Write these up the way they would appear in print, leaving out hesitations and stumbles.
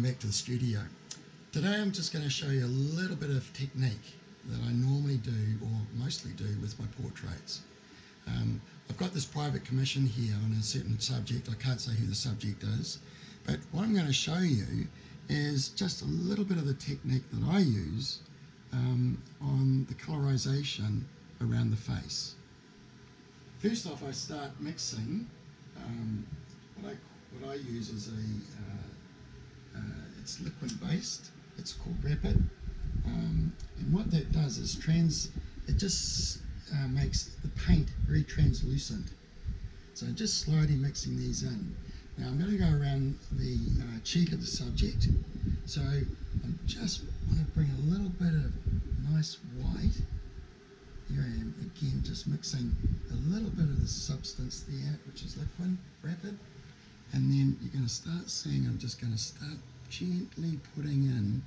welcome back to the studio. Today I'm just going to show you a little bit of technique that I normally do, or mostly do, with my portraits. I've got this private commission here on a certain subject. I can't say who the subject is, but what I'm going to show you is just a little bit of the technique that I use on the colorization around the face. First off, I start mixing. What I use is it's liquid based. It's called Rapid, and what that does is it just makes the paint very translucent. So just slowly mixing these in. Now I'm going to go around the cheek of the subject. So I just want to bring a little bit of nice white. Here I am again, just mixing a little bit of the substance there, which is liquid, Rapid. And then you're going to start seeing, I'm just going to start gently putting in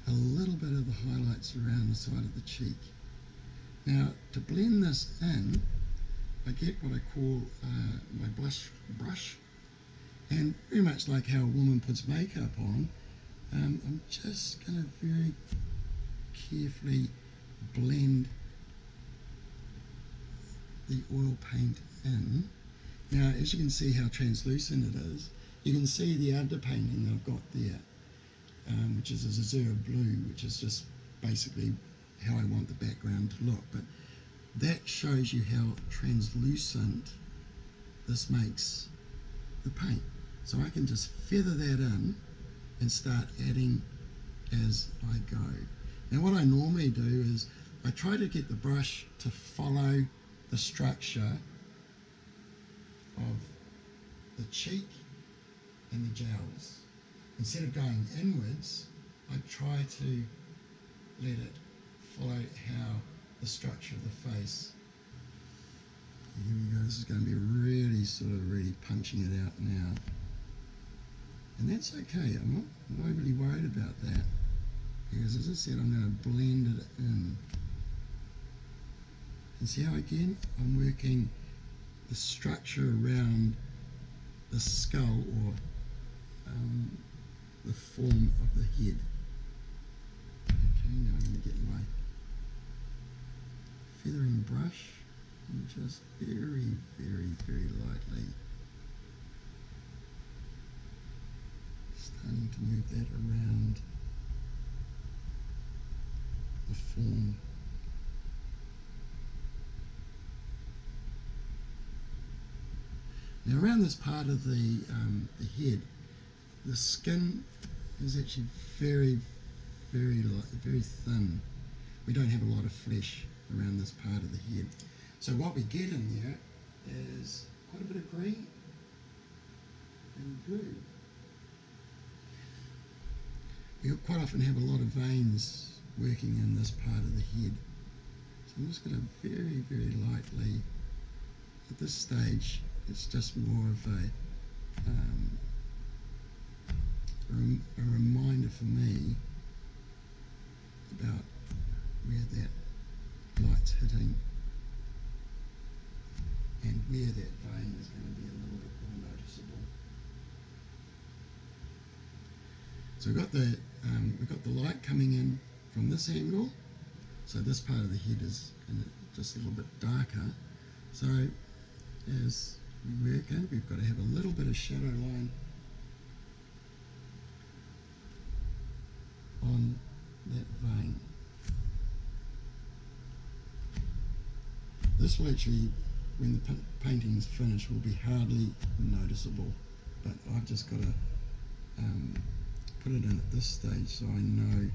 a little bit of the highlights around the side of the cheek. Now, to blend this in, I get what I call my blush brush, and very much like how a woman puts makeup on, I'm just going to very carefully blend the oil paint in. Now, as you can see how translucent it is, you can see the underpainting that I've got there, which is a azure blue, which is just basically how I want the background to look. But that shows you how translucent this makes the paint. So I can just feather that in and start adding as I go. Now what I normally do is I try to get the brush to follow the structure of the cheek and the jowls. Instead of going inwards, I try to let it follow how the structure of the face. Here we go, this is going to be really punching it out now. And that's okay, I'm not overly worried about that, because as I said, I'm going to blend it in. And see how again, I'm working the structure around the skull, or the form of the head. Okay, now I'm going to get my feathering brush and just very lightly starting to move that around the form. Now around this part of the head, the skin is actually very light, very thin. We don't have a lot of flesh around this part of the head. So what we get in there is quite a bit of green and blue. We quite often have a lot of veins working in this part of the head. So I'm just going to very lightly, at this stage, it's just more of a reminder for me about where that light's hitting and where that vein is going to be a little bit more noticeable. So we've got the light coming in from this angle, so this part of the head is just a little bit darker. So as we work in, we've got to have a little bit of shadow line on that vein. This will actually, when the painting is finished, will be hardly noticeable, but I've just got to put it in at this stage so I know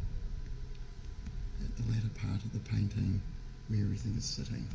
at the latter part of the painting where everything is sitting.